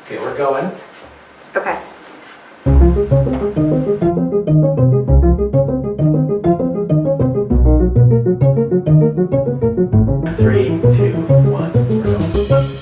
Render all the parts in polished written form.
Okay, we're going. Okay. 3, 2, 1, we're going.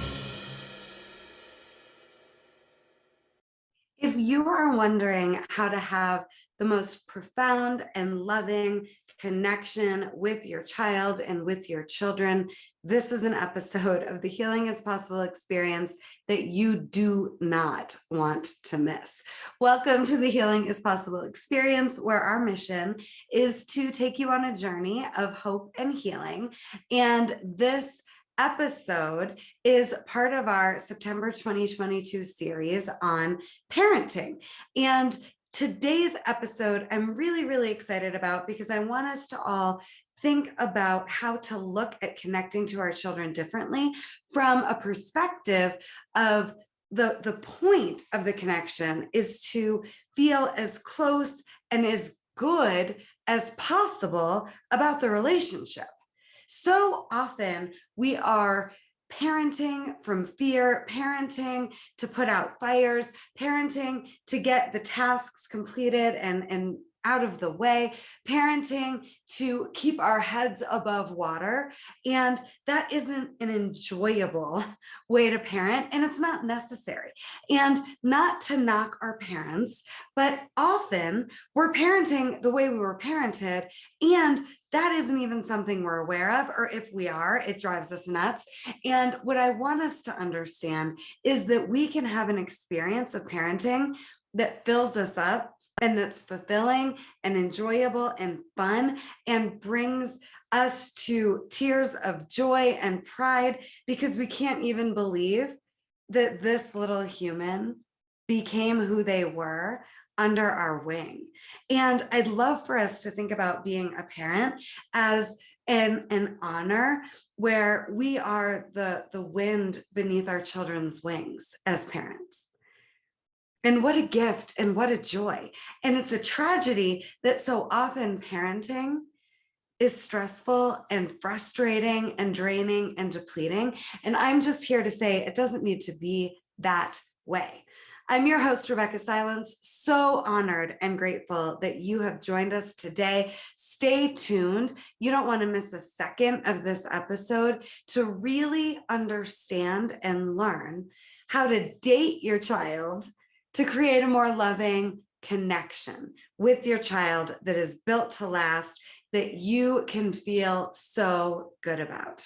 If you are wondering how to have the most profound and loving connection with your child and with your children, this is an episode of the Healing is Possible experience that you do not want to miss. Welcome to the Healing is Possible experience, where our mission is to take you on a journey of hope and healing. And this episode is part of our September 2022 series on parenting. And today's episode, I'm really, really excited about because I want us to all think about how to look at connecting to our children differently from a perspective of the point of the connection is to feel as close and as good as possible about the relationship. So often we are parenting from fear, parenting to put out fires, parenting to get the tasks completed and out of the way, parenting to keep our heads above water. And that isn't an enjoyable way to parent, and it's not necessary. And not to knock our parents, but often we're parenting the way we were parented, and that isn't even something we're aware of, or if we are, it drives us nuts. And what I want us to understand is that we can have an experience of parenting that fills us up and that's fulfilling and enjoyable and fun and brings us to tears of joy and pride, because we can't even believe that this little human became who they were under our wing. And I'd love for us to think about being a parent as an honor, where we are the wind beneath our children's wings as parents. And what a gift and what a joy. And it's a tragedy that so often parenting is stressful and frustrating and draining and depleting. And I'm just here to say it doesn't need to be that way. I'm your host, Rebeccah Silence, so honored and grateful that you have joined us today. Stay tuned. You don't want to miss a second of this episode to really understand and learn how to date your child to create a more loving connection with your child that is built to last, that you can feel so good about.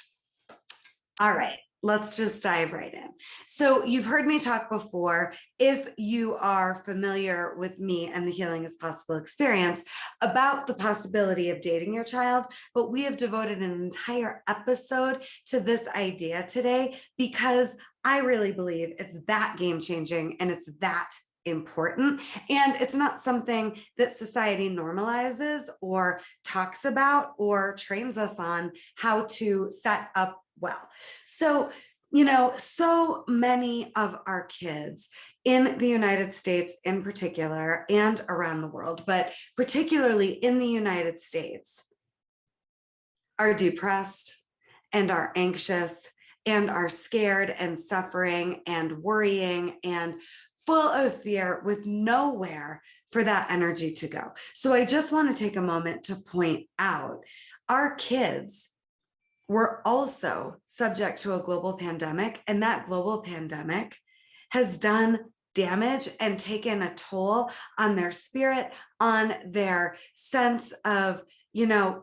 All right, let's just dive right in. So you've heard me talk before, if you are familiar with me and the Healing is Possible experience, about the possibility of dating your child, but we have devoted an entire episode to this idea today because I really believe it's that game-changing and it's that important. And it's not something that society normalizes or talks about or trains us on how to set up well. So, so many of our kids in the United States in particular, and around the world, but particularly in the United States, are depressed and are anxious and are scared and suffering and worrying and full of fear, with nowhere for that energy to go. So I just want to take a moment to point out our kids were also subject to a global pandemic, and that global pandemic has done damage and taken a toll on their spirit, on their sense of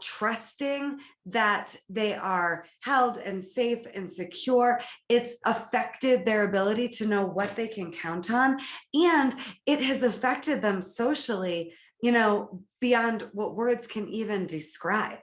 trusting that they are held and safe and secure. It's affected their ability to know what they can count on. And it has affected them socially, beyond what words can even describe.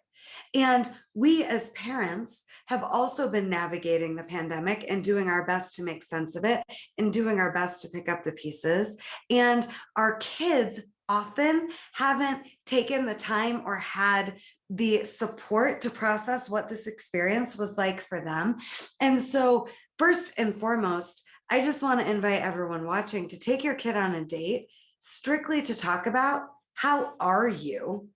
And we as parents have also been navigating the pandemic and doing our best to make sense of it and doing our best to pick up the pieces. And our kids often haven't taken the time or had the support to process what this experience was like for them. And so first and foremost, I just want to invite everyone watching to take your kid on a date strictly to talk about, how are you?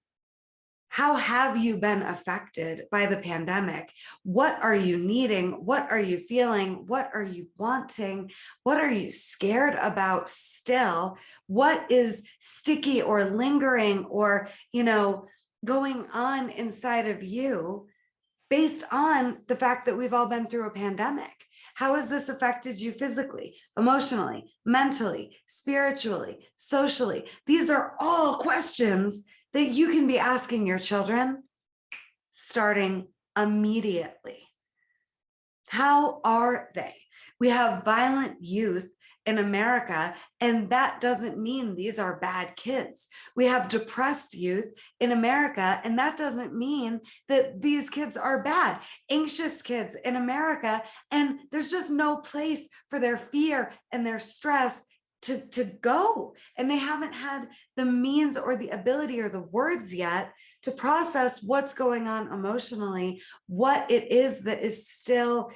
How have you been affected by the pandemic? What are you needing? What are you feeling? What are you wanting? What are you scared about still? What is sticky or lingering or, going on inside of you based on the fact that we've all been through a pandemic? How has this affected you physically, emotionally, mentally, spiritually, socially? These are all questions that you can be asking your children starting immediately. How are they? We have violent youth in America, and that doesn't mean these are bad kids. We have depressed youth in America, and that doesn't mean that these kids are bad. Anxious kids in America, and there's just no place for their fear and their stress to go. And they haven't had the means or the ability or the words yet to process what's going on emotionally, what it is that is still,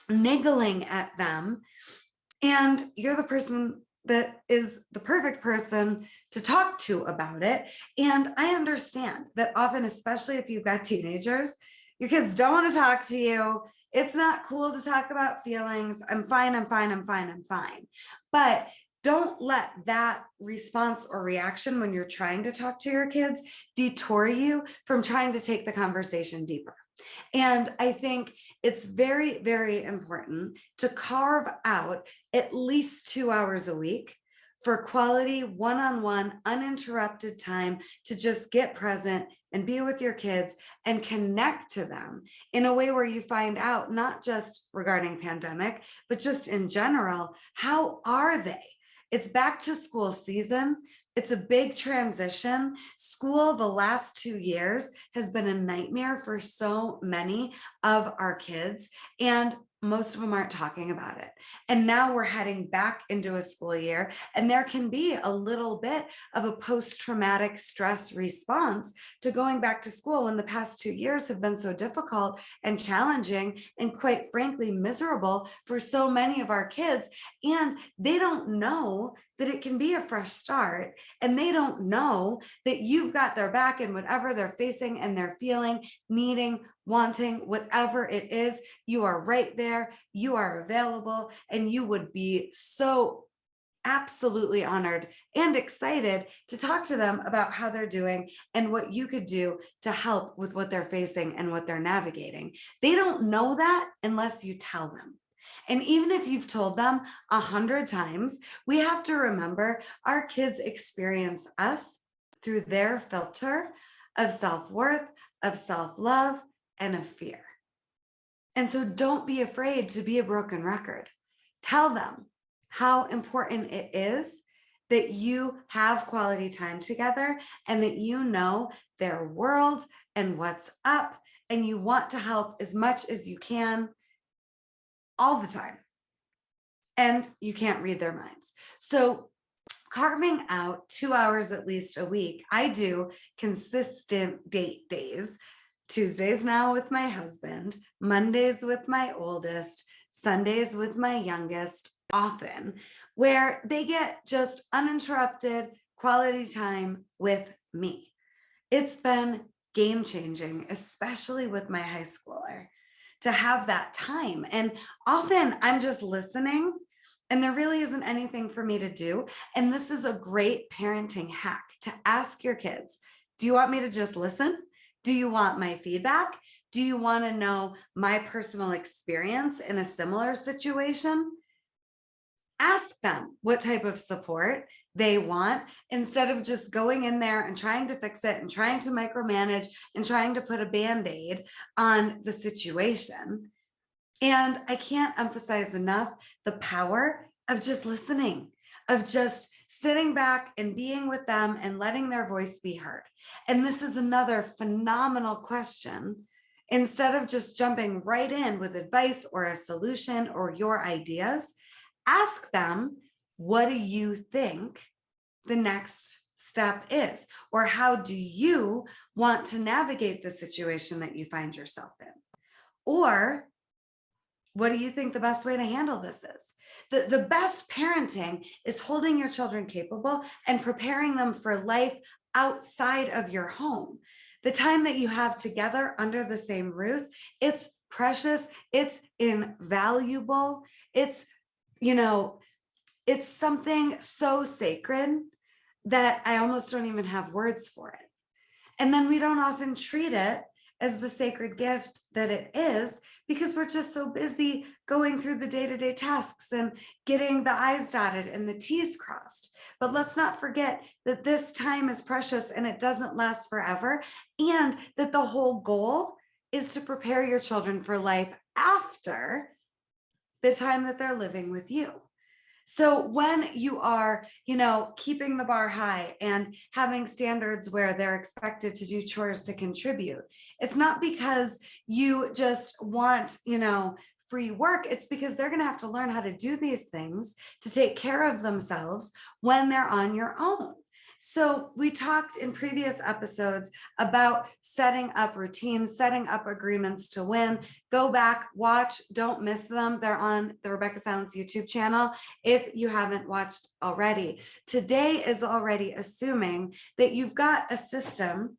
niggling at them. And you're the person that is the perfect person to talk to about it. And I understand that often, especially if you've got teenagers, your kids don't want to talk to you. It's not cool to talk about feelings. I'm fine, I'm fine, I'm fine, I'm fine. But don't let that response or reaction when you're trying to talk to your kids detour you from trying to take the conversation deeper. And I think it's very, very important to carve out at least 2 hours a week for quality one-on-one uninterrupted time to just get present and be with your kids and connect to them in a way where you find out, not just regarding pandemic, but just in general, how are they? It's back to school season. It's a big transition. School the last 2 years has been a nightmare for so many of our kids, and most of them aren't talking about it. And now we're heading back into a school year, and there can be a little bit of a post-traumatic stress response to going back to school when the past 2 years have been so difficult and challenging and, quite frankly, miserable for so many of our kids. And they don't know that it can be a fresh start, and they don't know that you've got their back in whatever they're facing and they're feeling, needing, wanting, whatever it is. You are right there, you are available, and you would be so absolutely honored and excited to talk to them about how they're doing and what you could do to help with what they're facing and what they're navigating. They don't know that unless you tell them. And even if you've told them 100 times, we have to remember our kids experience us through their filter of self-worth, of self-love, and of fear. And so don't be afraid to be a broken record. Tell them how important it is that you have quality time together and that you know their world and what's up, and you want to help as much as you can all the time. And you can't read their minds. So carving out 2 hours at least a week, I do consistent date days. Tuesdays now with my husband, Mondays with my oldest, Sundays with my youngest, often, where they get just uninterrupted quality time with me. It's been game changing, especially with my high schooler, to have that time. And often I'm just listening and there really isn't anything for me to do. And this is a great parenting hack to ask your kids, do you want me to just listen? Do you want my feedback? Do you want to know my personal experience in a similar situation? Ask them what type of support they want instead of just going in there and trying to fix it and trying to micromanage and trying to put a Band-Aid on the situation. And I can't emphasize enough the power of just listening, of just sitting back and being with them and letting their voice be heard. And this is another phenomenal question. Instead of just jumping right in with advice or a solution or your ideas, ask them, what do you think the next step is? Or how do you want to navigate the situation that you find yourself in? Or what do you think the best way to handle this is? The best parenting is holding your children capable and preparing them for life outside of your home. The time that you have together under the same roof, it's precious, it's invaluable, it's, you know, it's something so sacred that I almost don't even have words for it. And then we don't often treat it as the sacred gift that it is, because we're just so busy going through the day-to-day tasks and getting the I's dotted and the T's crossed. But let's not forget that this time is precious and it doesn't last forever, and that the whole goal is to prepare your children for life after the time that they're living with you. So when you are, keeping the bar high and having standards where they're expected to do chores to contribute, it's not because you just want, free work. It's because they're going to have to learn how to do these things to take care of themselves when they're on your own. So we talked in previous episodes about setting up routines, setting up agreements to win. Go back, watch, don't miss them. They're on the Rebeccah Silence YouTube channel if you haven't watched already. Today is already assuming that you've got a system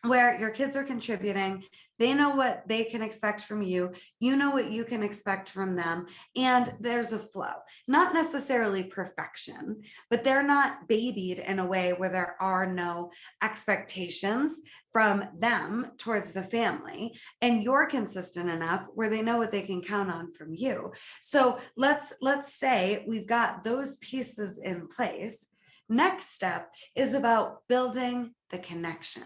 where your kids are contributing, they know what they can expect from you, you know what you can expect from them, and there's a flow. Not necessarily perfection, but they're not babied in a way where there are no expectations from them towards the family, and you're consistent enough where they know what they can count on from you. So let's say we've got those pieces in place. Next step is about building the connection.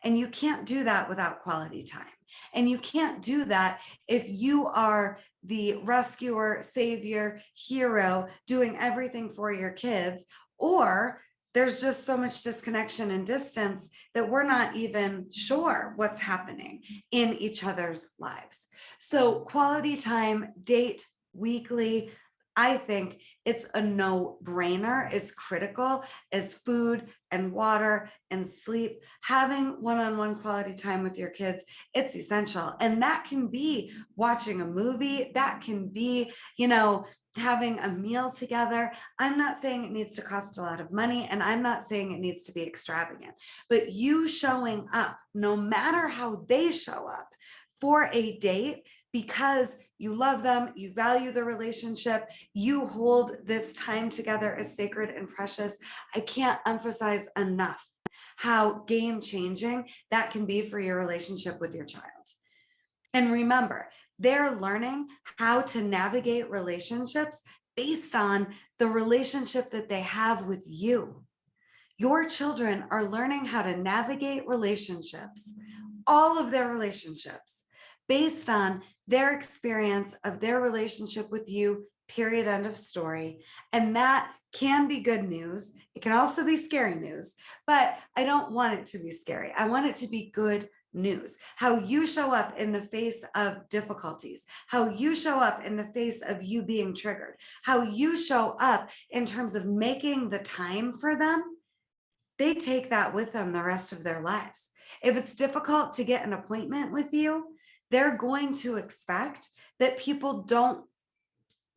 And you can't do that without quality time. And you can't do that if you are the rescuer, savior, hero, doing everything for your kids, or there's just so much disconnection and distance that we're not even sure what's happening in each other's lives. So quality time, date weekly, I think it's a no-brainer, is critical as food and water and sleep. Having one-on-one quality time with your kids, it's essential. And that can be watching a movie, that can be, having a meal together. I'm not saying it needs to cost a lot of money, and I'm not saying it needs to be extravagant, but you showing up, no matter how they show up, for a date, because you love them, you value the relationship, you hold this time together as sacred and precious. I can't emphasize enough how game-changing that can be for your relationship with your child. And remember, they're learning how to navigate relationships based on the relationship that they have with you. Your children are learning how to navigate relationships, all of their relationships, based on their experience of their relationship with you, period, end of story. And that can be good news. It can also be scary news, but I don't want it to be scary. I want it to be good news. How you show up in the face of difficulties, how you show up in the face of you being triggered, how you show up in terms of making the time for them. They take that with them the rest of their lives. If it's difficult to get an appointment with you, they're going to expect that people don't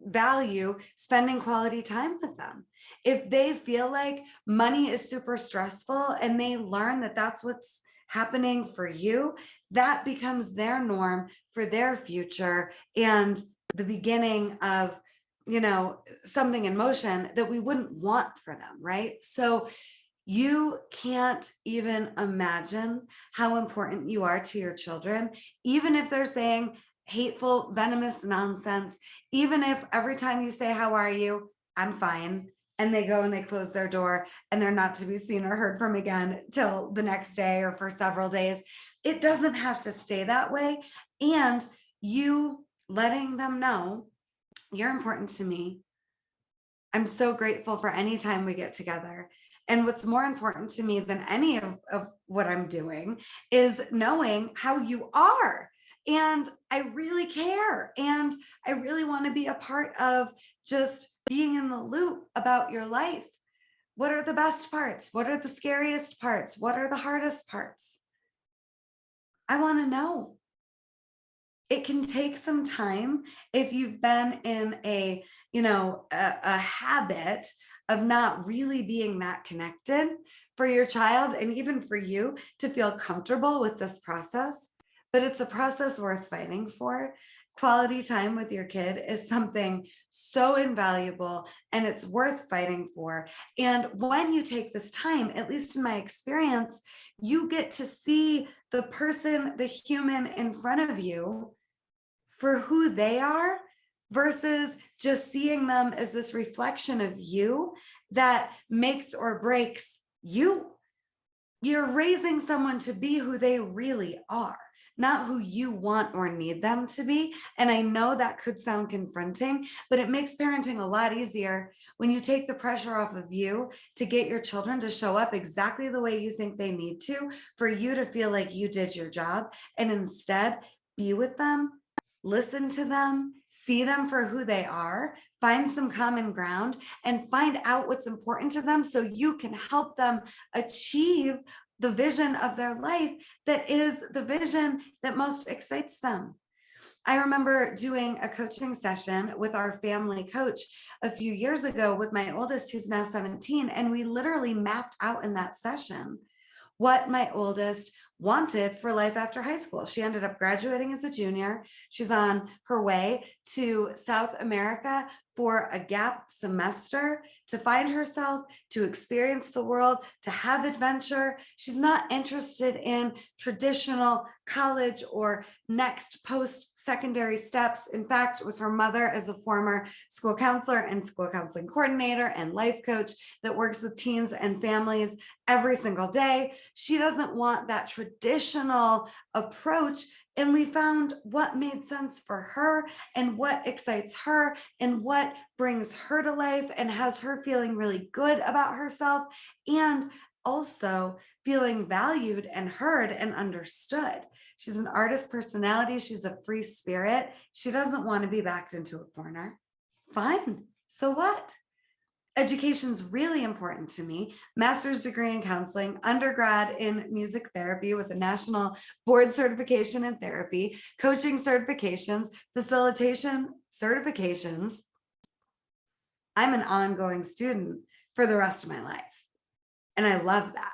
value spending quality time with them. If they feel like money is super stressful and they learn that that's what's happening for you, that becomes their norm for their future and the beginning of, something in motion that we wouldn't want for them, right? So you can't even imagine how important you are to your children, even if they're saying hateful, venomous nonsense, even if every time you say, "How are you?" "I'm fine," and they go and they close their door and they're not to be seen or heard from again till the next day or for several days. It doesn't have to stay that way. And you letting them know, "You're important to me. I'm so grateful for any time we get together. And what's more important to me than any of what I'm doing is knowing how you are. And I really care. And I really want to be a part of just being in the loop about your life. What are the best parts? What are the scariest parts? What are the hardest parts? I want to know." It can take some time if you've been in a habit of not really being that connected for your child and even for you to feel comfortable with this process. But it's a process worth fighting for. Quality time with your kid is something so invaluable and it's worth fighting for. And when you take this time, at least in my experience, you get to see the person, the human in front of you for who they are versus just seeing them as this reflection of you that makes or breaks you. You're raising someone to be who they really are, not who you want or need them to be. And I know that could sound confronting, but it makes parenting a lot easier when you take the pressure off of you to get your children to show up exactly the way you think they need to, for you to feel like you did your job, and instead be with them, listen to them, see them for who they are, find some common ground, and find out what's important to them so you can help them achieve the vision of their life that is the vision that most excites them. I remember doing a coaching session with our family coach a few years ago with my oldest, who's now 17, and we literally mapped out in that session what my oldest wanted for life after high school. She ended up graduating as a junior. She's on her way to South America for a gap semester to find herself, to experience the world, to have adventure. She's not interested in traditional college or next post-secondary steps. In fact, with her mother as a former school counselor and school counseling coordinator and life coach that works with teens and families every single day, she doesn't want that traditional approach. And we found what made sense for her and what excites her and what brings her to life and has her feeling really good about herself, and also feeling valued and heard and understood. She's an artist personality. She's a free spirit. She doesn't want to be backed into a corner. Fine. So what? Education's really important to me. Master's degree in counseling, undergrad in music therapy with a national board certification in therapy, coaching certifications, facilitation certifications. I'm an ongoing student for the rest of my life. And I love that.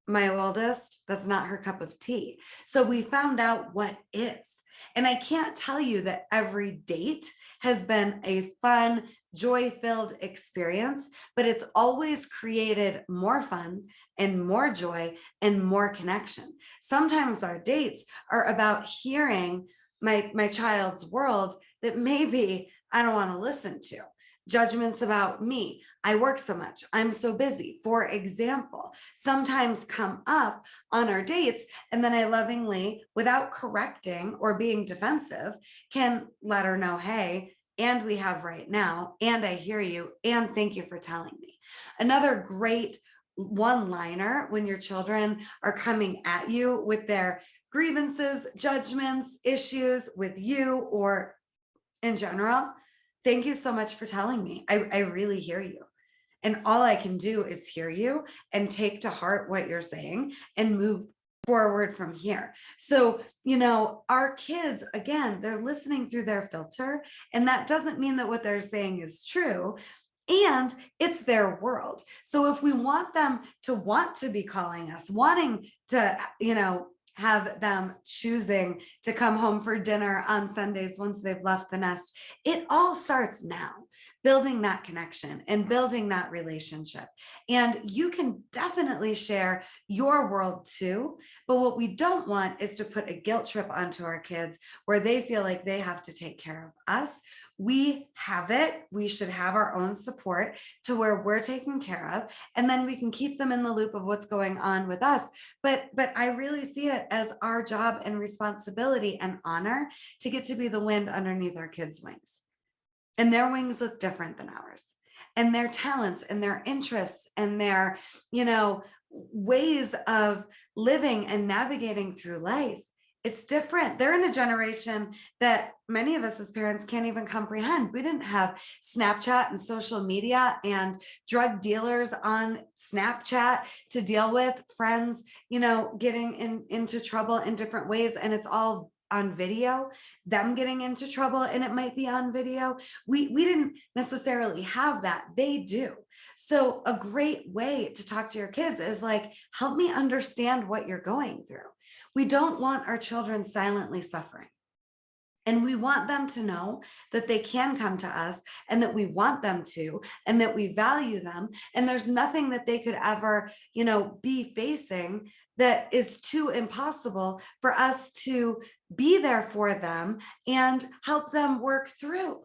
My oldest, that's not her cup of tea. So we found out what is. And I can't tell you that every date has been a fun, joy-filled experience, but it's always created more fun and more joy and more connection. Sometimes our dates are about hearing my child's world that maybe I don't want to listen to. Judgments about me. I work so much. I'm so busy, for example, sometimes come up on our dates. And then I lovingly, without correcting or being defensive, can let her know, hey, and we have right now, and I hear you, and thank you for telling me. Another great one-liner when your children are coming at you with their grievances, judgments, issues with you or in general. Thank you so much for telling me. I really hear you. And all I can do is hear you and take to heart what you're saying and move forward from here. So, our kids, again, they're listening through their filter, and that doesn't mean that what they're saying is true. And it's their world. So if we want them to want to be calling us, wanting to, have them choosing to come home for dinner on Sundays once they've left the nest, it all starts now, building that connection and building that relationship. And you can definitely share your world too, but what we don't want is to put a guilt trip onto our kids where they feel like they have to take care of us. We have it. We should have our own support to where we're taken care of, and then we can keep them in the loop of what's going on with us. But I really see it as our job and responsibility and honor to get to be the wind underneath our kids' wings. And their wings look different than ours. And their talents and their interests and their, ways of living and navigating through life, it's different. They're in a generation that many of us as parents can't even comprehend. We didn't have Snapchat and social media and drug dealers on Snapchat to deal with, friends, getting into trouble in different ways. And it's all on video, them getting into trouble and it might be on video. We didn't necessarily have that. They do. So a great way to talk to your kids is like, help me understand what you're going through. We don't want our children silently suffering. And we want them to know that they can come to us and that we want them to, and that we value them. And there's nothing that they could ever, be facing that is too impossible for us to be there for them and help them work through.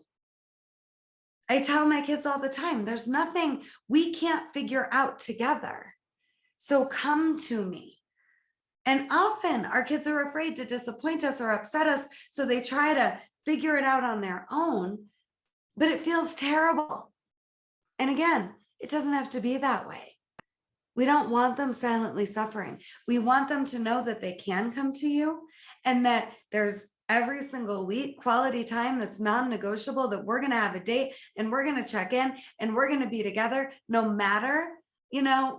I tell my kids all the time, there's nothing we can't figure out together. So come to me. And often our kids are afraid to disappoint us or upset us, so they try to figure it out on their own, but it feels terrible. And again, it doesn't have to be that way. We don't want them silently suffering. We want them to know that they can come to you and that there's every single week quality time that's non-negotiable, that we're going to have a date and we're going to check in and we're going to be together no matter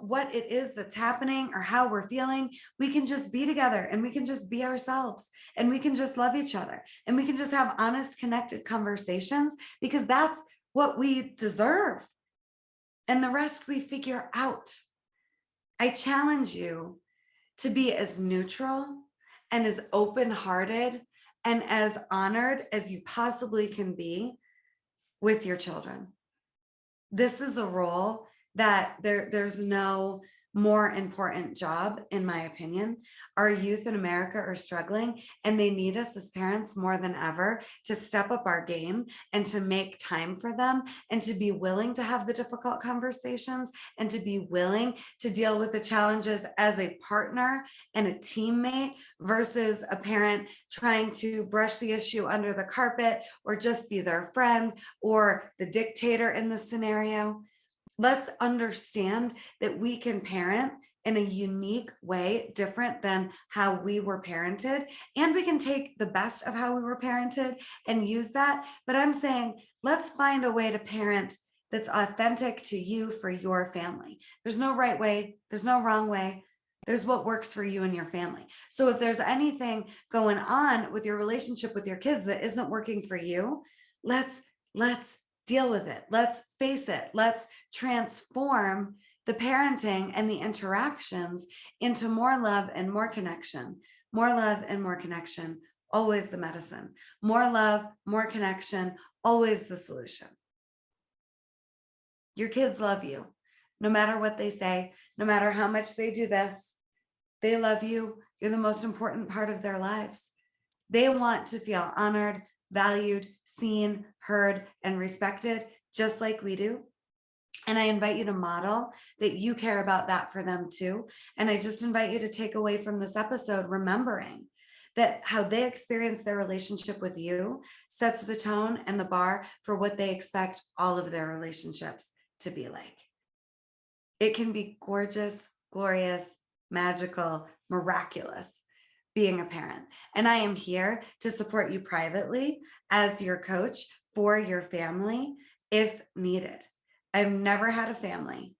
what it is that's happening or how we're feeling. We can just be together and we can just be ourselves and we can just love each other and we can just have honest, connected conversations, because that's what we deserve. And the rest we figure out. I challenge you to be as neutral and as open-hearted and as honored as you possibly can be with your children. This is a role that there's no more important job, in my opinion. Our youth in America are struggling and they need us as parents more than ever to step up our game and to make time for them and to be willing to have the difficult conversations and to be willing to deal with the challenges as a partner and a teammate versus a parent trying to brush the issue under the carpet or just be their friend or the dictator in the scenario. Let's understand that we can parent in a unique way, different than how we were parented. And we can take the best of how we were parented and use that. But I'm saying, let's find a way to parent that's authentic to you for your family. There's no right way. There's no wrong way. There's what works for you and your family. So if there's anything going on with your relationship with your kids that isn't working for you, let's deal with it. Let's face it. Let's transform the parenting and the interactions into more love and more connection. More love and more connection, always the medicine. More love, more connection, always the solution. Your kids love you, no matter what they say, no matter how much they do this. They love you. You're the most important part of their lives. They want to feel honored, valued, seen, heard, and respected, just like we do. And I invite you to model that you care about that for them too. And I just invite you to take away from this episode, remembering that how they experience their relationship with you sets the tone and the bar for what they expect all of their relationships to be like. It can be gorgeous, glorious, magical, miraculous being a parent. And I am here to support you privately as your coach for your family if needed. I've never had a family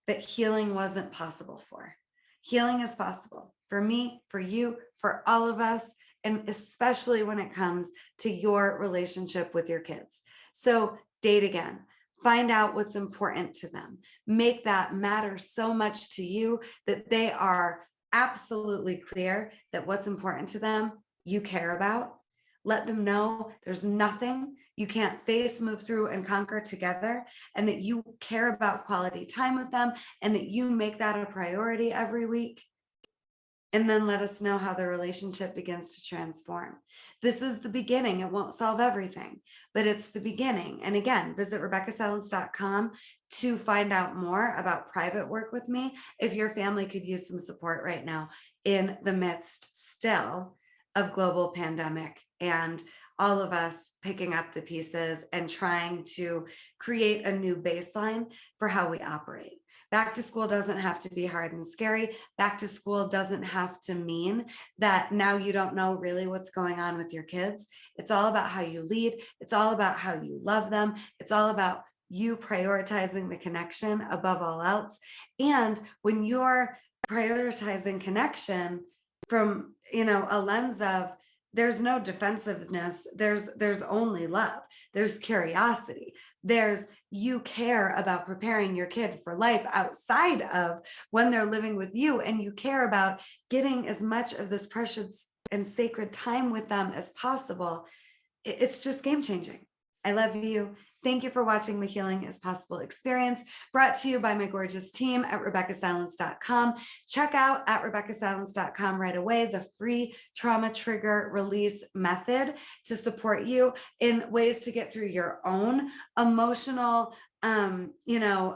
that healing wasn't possible for. Healing is possible for me, for you, for all of us, and especially when it comes to your relationship with your kids. So date again. Find out what's important to them. Make that matter so much to you that they are absolutely clear that what's important to them, you care about. Let them know there's nothing you can't face, move through, and conquer together, and that you care about quality time with them, and that you make that a priority every week. And then let us know how the relationship begins to transform. This is the beginning. It won't solve everything, but it's the beginning. And again, visit RebeccahSilence.com to find out more about private work with me if your family could use some support right now in the midst still of global pandemic and all of us picking up the pieces and trying to create a new baseline for how we operate. Back to school doesn't have to be hard and scary. Back to school doesn't have to mean that now you don't know really what's going on with your kids. It's all about how you lead. It's all about how you love them. It's all about you prioritizing the connection above all else. And when you're prioritizing connection from, a lens of there's no defensiveness. There's only love. There's curiosity. There's you care about preparing your kid for life outside of when they're living with you, and you care about getting as much of this precious and sacred time with them as possible. It's just game changing. I love you. Thank you for watching the Healing is Possible experience, brought to you by my gorgeous team at RebeccahSilence.com. Check out at RebeccahSilence.com right away the free trauma trigger release method to support you in ways to get through your own emotional, unwellness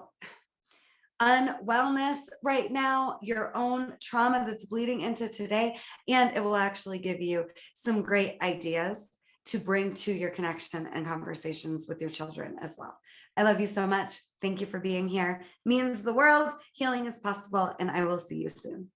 right now, your own trauma that's bleeding into today, and it will actually give you some great ideas to bring to your connection and conversations with your children as well. I love you so much. Thank you for being here. Means the world. Healing is possible, and I will see you soon.